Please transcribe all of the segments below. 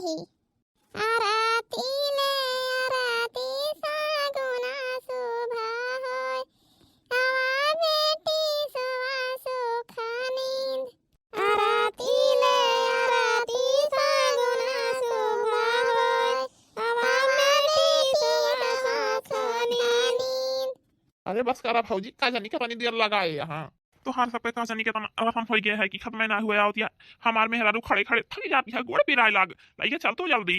ही। आरती ले आरती सागुना शोभा होय, आवा बेटी सुवा सुख नींद। आरती ले आरती सागुना शोभा होय, आवा बेटी सुवा सुख नींद। अरे बस करा भौजी, का जानी कितनी देर लगाए यहाँ। तो हर सब पे का जानी कितना रसम हो गया है कि खत्म ना हुआ होती है। हमार मेहरारू खड़े खड़े थक जाती है, गोड़ पिराए लाग लाइए चल तो जल्दी।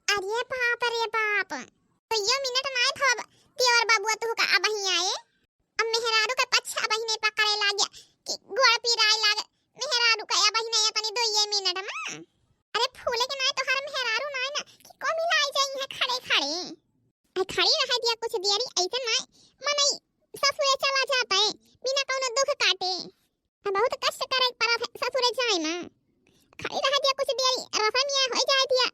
अरे बाप तो ये मिनट नहीं था देवर बाबू तू का अब ही आए। अब मेहरारू का पछा अब ही नहीं पकड़े लाग गया कि गोड़ पिराए लाग। मेहरारू का अब ही नहीं तनी 2 मिनट में। अरे फूले के नहीं तो हर मेहरारू नहीं ना कि को मिलाई जाई है खड़े खड़े। आई खड़ी रह दिया कुछ देरी ऐसे नहीं मनई ससुरे चला जाता है बिना कोनो दुख काटे। बहुत कष्ट करे पर ससुरे जाए ना। खड़ी रह दिया कुछ देरी रसमिया हो जाए दिया।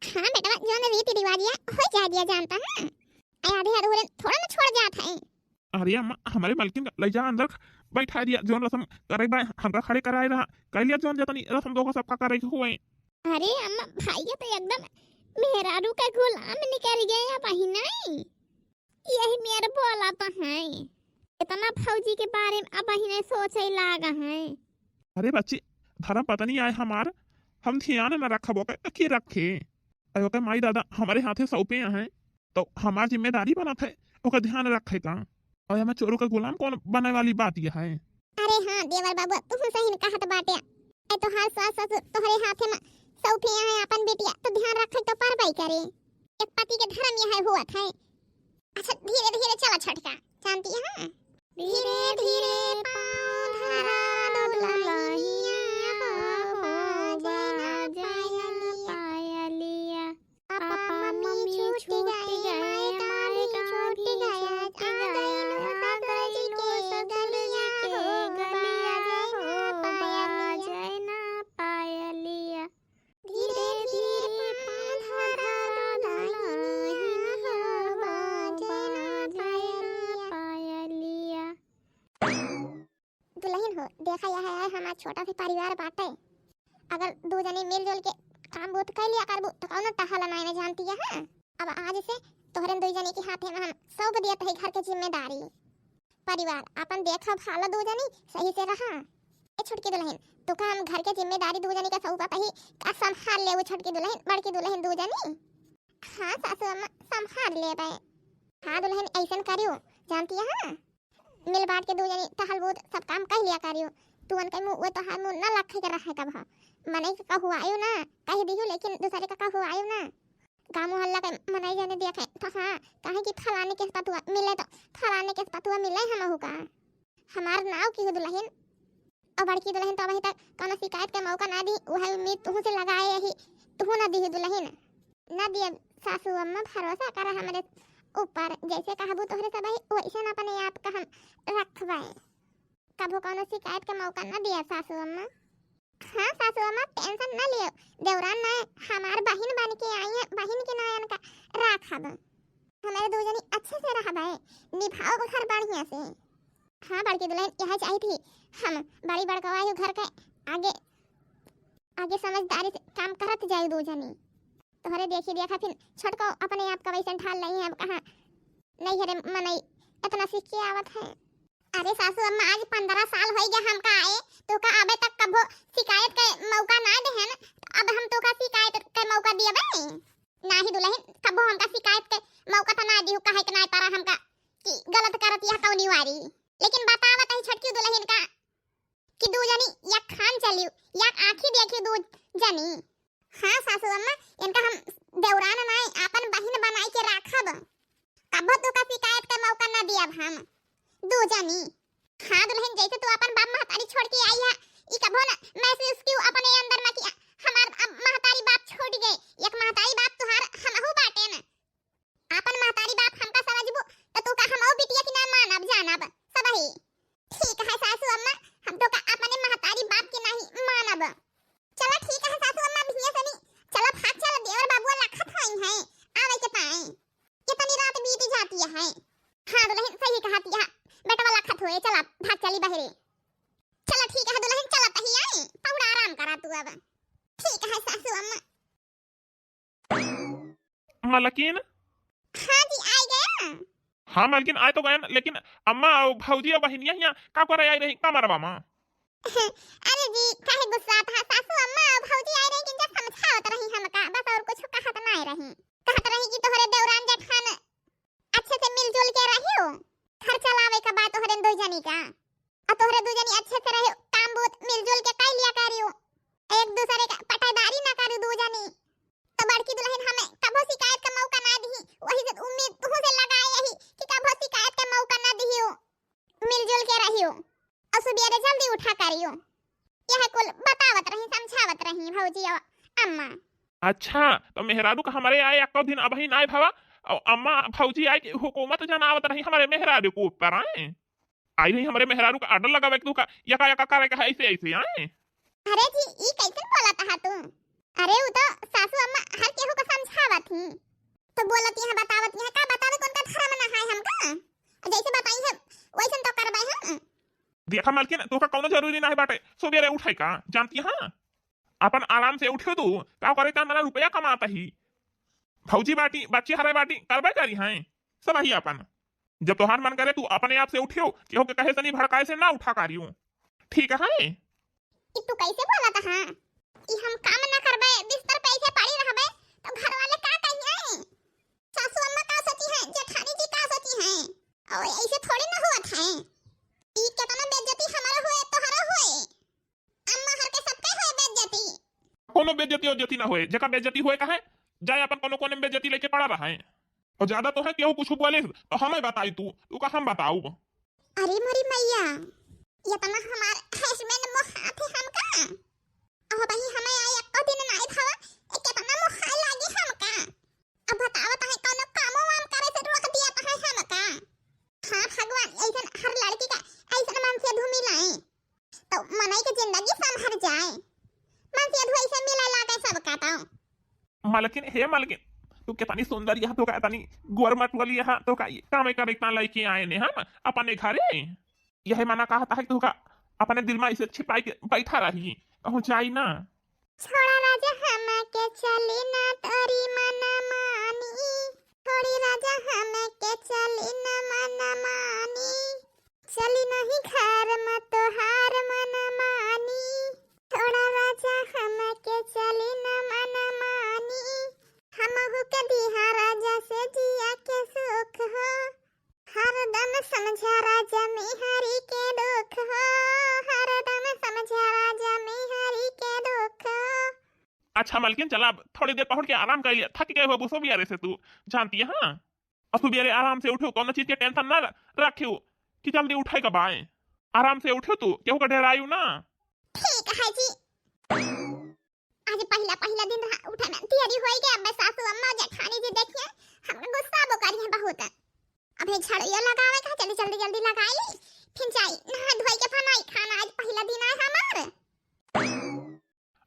हाँ बेटा जो ने रीति रिवाज हो जा दिया जानता है। आधे अधूरे थोड़ा ना छोड़ जाता है। अरे अम्मा हमारे मलकिन ले जा अंदर बैठा दिया जोन रसम करे बा हमका खड़े कराए रहा कह लिया जोन जतनी रसम दो को सबका करे हुए। अरे अम्मा भाई तो एकदम मेहरारू का गुलाम निकल गया वही नहीं। यही मेरे बोला तो है इतना फौजी के बारे में अब ही नहीं सोचे लागा है। अरे बच्ची धर्म पता नहीं आए हमार हम ध्यान न रखबो के रखे अयो के माई दादा हमारे हाथे सौंपे हैं तो हमार जिम्मेदारी बनत है ओका ध्यान रखे का। और हमें चोरों का गुलाम कौन बने वाली बात ये है। अरे हाँ देवर बाबू तुम सही कहत बाटे। ए तो हाल सास ससुर तोहरे हाथे में सौंपे हैं अपन बेटिया तो ध्यान रखे तो पारवाई करे। एक पति के धर्म यह हुआ था। अच्छा धीरे धीरे चला छटका जानती है। धीरे धीरे पाँव धरा दुल्हनिया हो जाना जायन पायलिया। पापा मम्मी छूट गए हमारे छूट गया आ गई के गलिया हो जायना पायलिया। धीरे धीरे पाँव धरा दुल्हनिया हो जाना जायन पायलिया। दुल्हन हो देखा यह है हमारा छोटा सा परिवार बाटे। अगर 2 जने मिलजुल के काम बहुत कर लिया करबो तो कौनो टहला नहीं जानती है। अब आज से तोहरे 2 जने के हाथे में हम सौंप दिया है घर के जिम्मेदारी। परिवार अपन देखा भालो 2 जनी सही से रहा। ए छोटकी दुल्हन तो का हम घर के जिम्मेदारी 2 जनी का सौंपा ही का संभाल ले। वो छोटकी दुल्हन बड़की दुल्हन 2 जनी हाँ सासू अम्मा संभाल ले बे। हाँ दुल्हन ऐसन करियो जानती है। मिल बांट के 2 जनी टहल बोध सब काम कह लिया करियो। तू अन के मुंह वो तो हां मुंह ना लखे के रखे कब मने का हुआ आयो ना कह दियो लेकिन दूसरे का हुआ आयो ना। गांव मोहल्ला के मनाई जाने देखे तो हां काहे कि फलाने के पतुआ मिले तो फलाने के पतुआ मिले हम होगा। हमार नाव की दुल्हन और बड़की दुल्हन तो अभी तक कोनो शिकायत के मौका ना दी। वह उम्मीद तुह से लगाए ही तुह ना दी दुल्हन ना दिए। सासू अम्मा भरोसा कर हमारे ऊपर जैसे कहबू तोहरे सब वैसे अपने आप का हम रखबे। कबो कोनो शिकायत के मौका ना दिया सासू अम्मा। हाँ सासू अम्मा टेंशन ना लियो। देवरान ना हमार बहन बन के आई है बहन के नायन का राखब। हमारे 2 जनी अच्छे से रहबे निभाओ घर बढ़िया से। हाँ बड़की दुल्हन यह चाहिए थी हम बड़ी बड़कवाई घर के आगे आगे समझदारी से काम करत जाए 2 जनी। तोहरे देखी देखा फिर छोटको अपने आप का वैसे ढाल नहीं है। कहाँ नहीं है रे मनई इतना सीख के आवत है। अरे सासू अम्मा आज 15 साल हो गया हमका आए तो का अबे तक कबो शिकायत के मौका ना देहन। अब हम तो का शिकायत के मौका दियबे ना ही दुल्हन कबो हमका शिकायत के मौका तो ना दिहु काहे के ना पारा हमका कि गलत करत या कौनी वारी। लेकिन बतावत है छोटकी दुल्हन का कि 2 जनी या खान चलियो या आंखी देखियो 2 जनी। हाँ सासू अम्मा इनका हम देवरान नहीं अपन बहन बनाई के राखब। कबो तो का शिकायत के मौका ना दियब हम 2 जनी। हाँ दुल्हन जैसे तू अपन बाप महतारी छोड़ के आई है ई कबो ना महसूस क्यों अपने अंदर में कि हमार महतारी बाप छोड़ गए। एक महतारी बाप तुहार हमहु बाटे न अपन महतारी बाप हमका समझबो तो तू का हमहु बिटिया की ना मानब जानब सबही। ठीक है सासू अम्मा हम तो का अपने महतारी बाप की नहीं मानब। चलो ठीक है सासू अम्मा भिया सनी चलो भाग चल देवर बाबू लखत होई है आवे के पाए कितनी रात बीत जाती है। हाँ दुल्हन सही कहती है बेटा वाला खत हुए चला भाग चली बहरे। चलो ठीक है दुल्हन चला तही आई पौड़ा आराम करा तू अब। ठीक है सासू अम्मा। मालकिन हाँ जी आई गया। हाँ मालकिन आए तो गए न, लेकिन अम्मा और भौजी और बहनिया यहाँ का करे आई रही का मरवा माँ। अरे जी काहे गुस्सा था, सासू अम्मा और भौजी आई रही कि जब समझावत रही हमका, बस और कुछ कहत नहीं रही। कहत रही कि तोहरे देवरान जेठान अच्छे से मिलजुल के रहियो, घर चलावे का बात तोहरे दो जनी का, और तोहरे दो जनी अच्छे से रहियो, काम बहुत मिलजुल के कर लिया करियो, एक दूसरे का पटादारी ना करू दो जनी। तो बड़की दुल्हन हमें कबो शिकायत का मौका ना दी, वही से उम्मीद तुहू से लगाए यही कि कबो शिकायत का मौका ना दियो, मिलजुल के रहियो और सुबेरे जल्दी उठा करियो। यह कुल बतावत रही समझावत रही भौजी और अम्मा। अच्छा तो मेहरारू का हमारे आए एक दिन अब ही नाय भवा और अम्मा भौजी आए कि हुकूमत जनावत रही हमारे मेहरारू को ऊपर आए आई रही हमारे मेहरारू का आर्डर लगावे तू का यका यका करे का ऐसे ऐसे आए। अरे जी ई कैसे बोलत है तू? अरे वो तो सासू अम्मा हर केहू को समझावत ही, तो बोलत यहां बतावत यहां का बतावे कौन का धर्म ना है हमका, जैसे बताई है वैसन तो करबै हम। देखा मालकिन तो का कोनो जरूरी नहीं बाटे सुबेरे उठाई का जानती हां अपन आराम से उठियो तू का करे का मेरा रुपया कमाता ही भौजी बाटी बच्ची हरे बाटी करबे करी हैं सब ही अपन जब तोहार मन करे तू अपने आप से उठियो केहू के कहे सनी भड़काए से ना उठा करियो ठीक है। ई तू कैसे बोलत है? ई हम काम ना करबै बिस्तर पे ऐसे पड़ी रहबै तो घर वाले का कहिए? सासू अम्मा का सोची है, जेठानी जी का सोची है, और ऐसे थोड़ी ना होत है। ई केतना बेइज्जती हमारा होए तोहरा होए, अम्मा हर के सबके होए बेइज्जती। कोनो बेइज्जती उज्जती ना होए जका बेइज्जती होए कहे जाए अपन कोनो कोने में बेइज्जती लेके पड़ा रहा है और ज्यादा तो है केहू कुछ बोले तो हमें बताई तू का हम बताऊ। अरे मरी मैया ये तना हमार हस्बैंड मोह हाथे हमका, अब भाई हमें आए एक दिन नहीं था ए केतना मोह लागी हमका। अब बतावत है कोनो कामो वाम करे से रोक दिया त है हमका। हां भगवान ऐसन हर लड़की का ऐसन मन से धूमी लाए तो मनई के जिंदगी संभर जाए, मन से धोई से मिले लागे सबका। तो मालकिन हे मालकिन तू कितनी सुंदर यहाँ तो का तनी गोरमट वाली यहाँ तो का काम करे इतना लड़की आए ने हम अपने घरे यह मना कहता है तू का अपने दिल में इसे छिपाई के बैठा रही कहूँ जाई ना। छोड़ा राजा हम के चली ना तोरी मन मानी, छोड़ी राजा हम के चली ना मन मानी, चली नहीं घर में तोहार मन मानी, छोड़ा राजा हम के चली ना मन मानी, हमहु के दिहा राजा से जिया के सुख हो, हरदम समझा राजा मेहरी के दुख हो, हरदम समझा राजा मेहरी के दुख हो। अच्छा मालकिन चला थोड़ी देर पहुंच के आराम कर लिया थक गए हो बुसो भी से तू जानती है हाँ और तू भी आराम से उठो कोनो चीज के टेंशन ना रखियो कि जल्दी उठाई कब आए आराम से उठो तू केहू का डरायू ना। ठीक है जी। आज पहला दिन रहा उठा में तैयारी होई गया, बस सासू अम्मा जेठानी जी देखिए हमके गुस्सा बो करी है बहुत। अबे झाड़िया लगावे का जल्दी जल्दी लगाई फिर जाई नहा धोई के बनाई खाना, आज पहला दिन है हमार।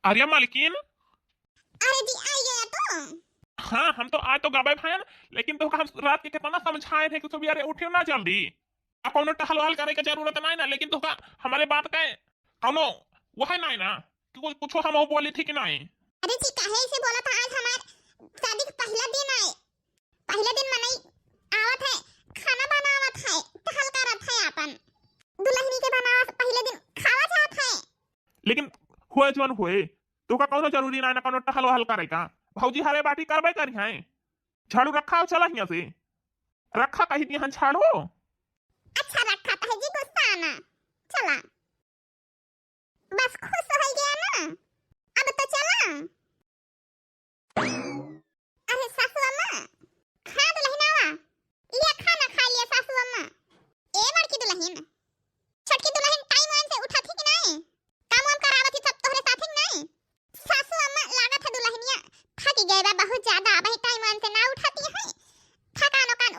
अरे मालकिन अरे जी आई गया तो हाँ हम तो आज तो गए भाई लेकिन तो हम रात के कितना समझाए थे कि तू भी अरे उठियो ना जल्दी अब कोनो टहल वहल करे के जरूरत नहीं ना, लेकिन तो हमारे बात का कोनो वह नहीं ना कि कुछ हम बोली थी कि नहीं। अरे जी काहे से बोला था? आज हमार शादी का पहला दिन है, पहला दिन मनई आवत है, खाना बनावत है, टहल करत है, अपन दुल्हनी के बनावत पहले दिन खावा जात है। लेकिन हुए जवन हुए तो का कोनो जरूरी नहीं ना कोनो टहल वहल करे का भौजी हरे बाटी करबे करी हैं झाड़ू रखा चला हिया से रखा कहीं यहाँ झाड़ू। अच्छा रखा है जी गुस्सा आना चला बस खुश हो गया ना, अब तो चला। अरे सासू अम्मा खा दुल्हनावा ये खाना खा लिया सासू अम्मा। ए बड़की दुल्हन छोटकी दुल्हन टाइम से उठा थी कि नहीं, काम वाम करावत थी सब तोहरे साथ ही नहीं। सासू अम्मा लागत है दुल्हनिया थक गए बा बहुत ज्यादा, अब टाइम से ना उठाती है, थकान ओकान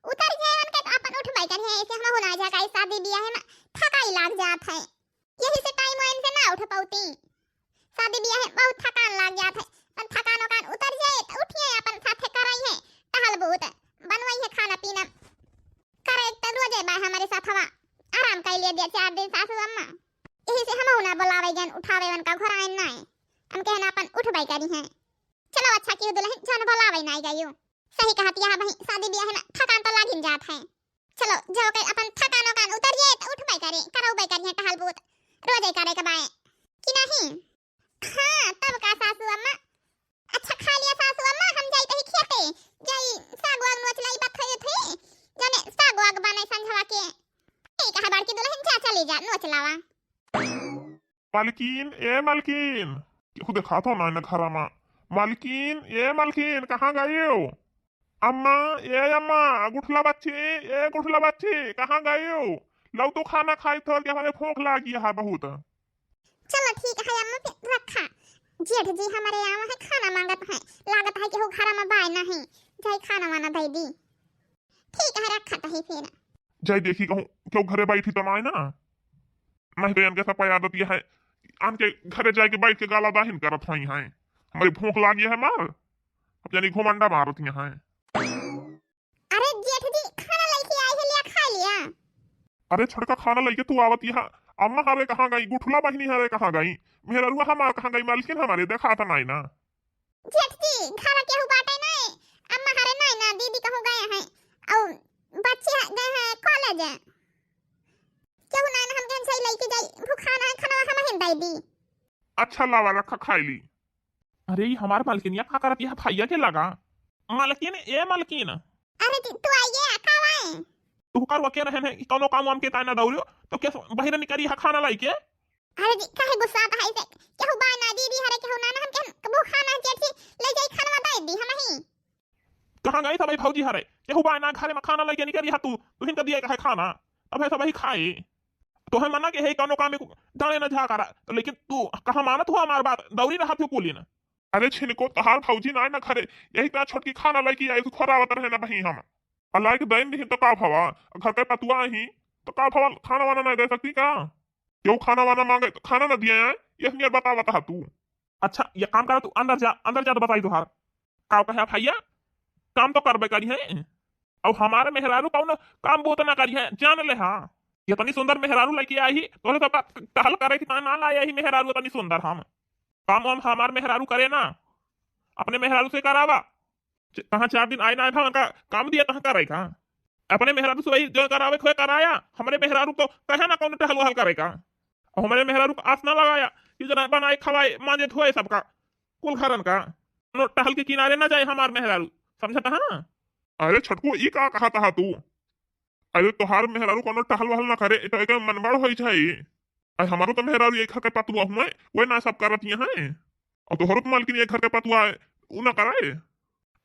उतर जाए उनके तो अपन उठ बैठे हैं ऐसे हम होना जा का शादी बियाह है ना थकाई लाग जात है, यही से टाइम से ना उठ पाती, शादी बियाह है बहुत थकान लाग जात है, थकान ओकान उतर जाए तो उठिए अपन साथे कराई है टहल बहुत बनवाई है खाना पीना करे तो रोज बा हमारे साथ हवा आराम कर लिए दे 4 दिन सासू अम्मा, यही से हम होना बुलावे गन उठावे वन का घर आइन नहीं हम कहना अपन उठ बाई करी हैं। चलो अच्छा की दुल्हन जन बुलावे नहीं गयो। सही कहत या भाई, शादी ब्याह में थकान तो लागिन जात है। चलो जो के अपन थकानो कान उतरिए तो उठबे करे, करौबे करिए टहल बूत, रोजे करे के बाए कि नहीं। हां तब का सासू अम्मा, अच्छा खा लिया सासू अम्मा, हम जाई तही खेते, जाई साग वाग नोच लाई बथई थे, जाने साग वाग बने संझवा के, ए कहा बड़की दुल्हन जा चली जा नोच लावा। मालकिन ए मालकिन केहू देखा तो ना घरा में। मालकिन ए मालकिन कहाँ गए हो? अम्मा ए अम्मा गुठला बच्ची ए गुठला बच्ची कहाँ गए हो? लो तो खाना खाई थोड़ के हमारे भूख लगी है बहुत। चलो ठीक है अम्मा फिर रखा। जेठ जी हमारे यहाँ है खाना मांगत है, लागत है कि वो घर में बाय नहीं, जाई खाना वाना दे दी। ठीक है रखा तही फिर। जाई देखी कहूँ क्यों घरे बैठी तो ना नहीं तो इनके सब आदत ये है आन के घरे जाए के बैठ के गाला दाहिन करत हुई है। हमारी भूख लगी है मार, अब यानी घुमंडा मारत है। अरे जेठ जी खाना लेके आए हैं, लिया खा लिया। अरे छड़का खाना लेके तू आवत यहाँ। अम्मा हरे कहाँ गई? गुठला बहनी हरे कहाँ गई? मेरा रुआ हमार कहाँ गई? मालकिन हमारे देखा था नहीं ना। जेठ जी घर के हु बाटे नहीं, अम्मा हरे नहीं ना, दीदी कहूँ गए हैं और बच्चे गए हैं कॉलेज। क्यों ना हम गन सही लेके जाई, भूखा ना है खाना हम हिन दे दी। अच्छा लावा रखा खाई ली। अरे ये हमार मालकिन या का करत है भैया के लगा। मालकिन ए मालकिन, अरे तू आइए कब आए? तू कर वके रहे हैं कोनो काम वाम के ताना दौड़ो तो क्या बाहर निकली है खाना लाई के। अरे जी काहे गुस्सा आता है से, केहू बा ना दीदी हरे केहू ना हम के भूखा ना जेठ जी ले जाई खाना दे दी हम ही। कहाँ गई था भाई भौजी हरे केहू बाय ना घरे में खाना लेके निकली है, तू हिन का दिया है खाना, अब है सब ही खाए तो है मना के है कोनो काम में डाले ना जा करा, तो लेकिन तू कहाँ मानत हुआ हमार बात दौड़ी रहा क्यों कोली ना। अरे छिनको तहार भौजी ना ना खरे यही इतना छोटकी खाना लेके आई तो खोरावत रहे ना बही हम अल्लाह के दैन नहीं तो का भवा घर के पतुआ ही तो का भवा खाना वाना नहीं दे सकती का? क्यों खाना वाना मांगे तो खाना ना दिया है ये बता बता तू। अच्छा ये काम करा, तू अंदर जा तो बताई तुहार का कहे भैया काम तो करबे करी है और हमारे मेहरारू कौन काम बहुत ना करी है जान ले। हाँ ये तनी सुंदर मेहरारू लेके आई तोरे तो टहल करे कि ना लाया ही मेहरारू तनी सुंदर, हम काम हम हमार मेहरारू करे ना अपने मेहरारू से करावा। कहाँ 4 दिन आए ना था उनका काम दिया कहाँ करेगा, अपने मेहरारू से वही जो करावे खोए कराया, हमारे मेहरारू को कहे ना कौन टहल वहल करेगा और हमारे मेहरारू को आस ना लगाया कि जना बनाए खवाए मांजे धोए सबका कुल घरन का टहल के किनारे ना जाए हमार मेहरारू, समझता है? अरे छटको ई का कहा था तू? अरे तोहार मेहरारू कोनो टहल वहल ना करे तो एक मनबड़ होई छै। अरे हमारो तो मेहरारू एक घर के पतुआ हुए वो ना सब करत है और तोहरो तो मालकिन एक घर के पतुआ है उ ना करे।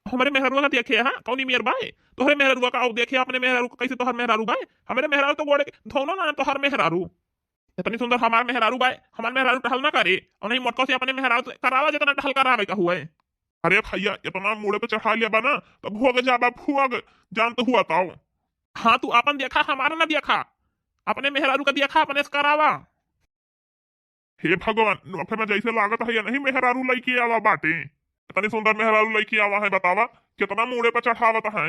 हमारे मेहरारू का देखे है कौनी मेयर बाय तोहरे मेहरारू का आओ देखे अपने मेहरारू को कैसे तोहर मेहरारू बाय, हमारे मेहरारू तो गोड़े धोनो ना तोहर मेहरारू इतनी सुंदर हमार मेहरारू बाय, हमार मेहरारू टहल ना करे और नहीं मोटको से अपने मेहरारू करावा जितना टहल करावे का हुआ है। अरे भैया इतना मुड़े पे चढ़ा लिया बना तो भूग जाबा भूग जान तो हुआ ताओ। हाँ तू अपन देखा हमारा ना देखा, अपने मेहरारू का देखा अपने से करावा। हे भगवान नौखे में जैसे लागत है या नहीं मेहरारू लईकी आवा बाटे, इतनी सुंदर मेहरारू लईकी आवा है बतावा कितना मुड़े पे चढ़ावत है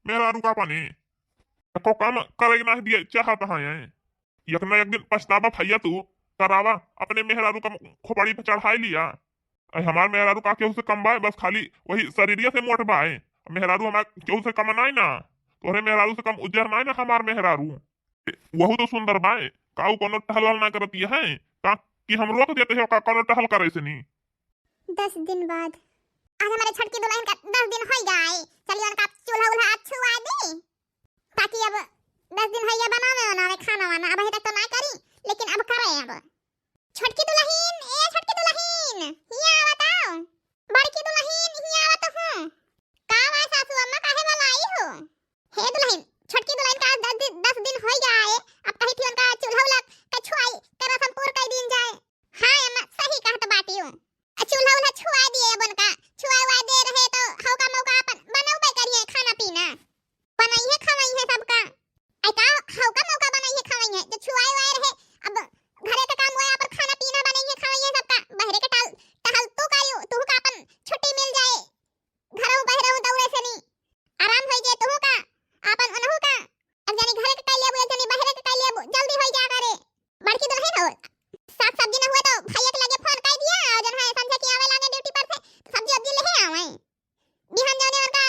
मेहरारू का पानी को काम करे ना दिए चाहता है। एक ना एक दिन पछतावा भैया तू करावा अपने मेहरारू का खोपड़ी पे चढ़ाई लिया। हमार मेहरारू का केहू से कम बाय बस खाली वही शरीरिया से मोट बाय, मेहरारू हमार केहू से कम नहीं ना, तोहरे मेहरारू से कम उज्जर नहीं ना हमार मेहरारू, वहू तो सुंदर बाय काऊ कोनो टहल ना करती है का कि हम रोक देते हैं का कोनो टहल करे से नहीं। 10 दिन बाद आज हमारे छटकी दुल्हन का 10 दिन हो गए, चलिए उनका चूल्हा उल्हा छुआ दी ताकि अब 10 दिन है बनावे खाना वाना, अब तक तो ना करी लेकिन अब करे। अब छटकी दुल्हन ए छटकी दुल्हन हिया बताओ, बड़की दुल्हन हिया आवत हूं का वा सासू अम्मा काहे बुलाई हो? हे दुल्हन छटकी दुल्हन का 10 दिन हो गए, अब कहीं थी उनका चूल्हा उल्हा का छुआई कर हम पूर कर दिन जाए। हां अम्मा सही कहत बाटी हूं, चूल्हा उल्हा छुआ दिए अब उनका छुआ दे रहे तो हौका मौका अपन बनावे करिए खाना पीना बनाइए खवाई है सबका, आई का हौका मौका बनाइए खवाई है जो छुआए हुए रहे। अब घरे का काम हुआ पर खाना पीना बनाइए खवाइए सबका, बहरे का टहल तू करियो तू का अपन छुट्टी मिल जाए, घरों बहरे दौड़े से नहीं आराम हो जाए तू का अपन अनहु का, अब जानी घरे का कई लेबो जानी बहरे का कई लेबो जल्दी हो जा करे। बड़की दुल्हन हो साग सब्जी न हुए तो भैया के लगे फोन कर दिया और जन है समझे कि आवे लागे ड्यूटी पर से सब्जी अब्जी ले आवे, बिहान जाने उनका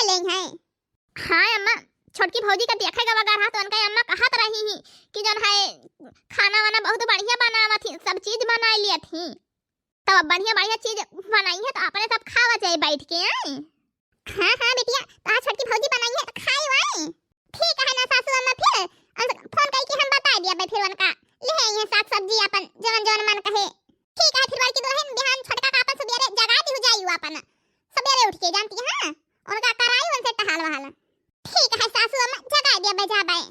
ले ले हैं। हाँ अम्मा, छोटकी भौजी का देखेगा वगैरह तो उनका अम्मा कहत रही ही कि जन है खाना वाना बहुत बढ़िया बनावत थी, सब चीज बना लिया थी। तो अब बढ़िया बढ़िया चीज बनाई है तो अपने सब खावा चाहिए बैठ के। हाँ हाँ बिटिया, तो आज छोटकी भौजी बनाई है तो खाई वाई। ठीक है ना सासू अम्मा, फिर फोन करके हम बता दिया भाई, फिर उनका ले आई है साग सब्जी अपन जवन जवन मन कहे। ठीक है, फिर बड़की दुल्हन बिहान छोटका का अपन सवेरे जगा दी हो जाई अपन सवेरे उठ के, जानती है उनका कराई उनसे टहल वहल। ठीक है सासू अम्मा, जगा दिया बजा बाय।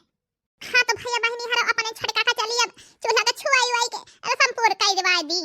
हाँ तो भैया बहनी हर अपने छोटका का चली अब चूल्हा का छुआई वाई के संपूर्ण कर दवा दी।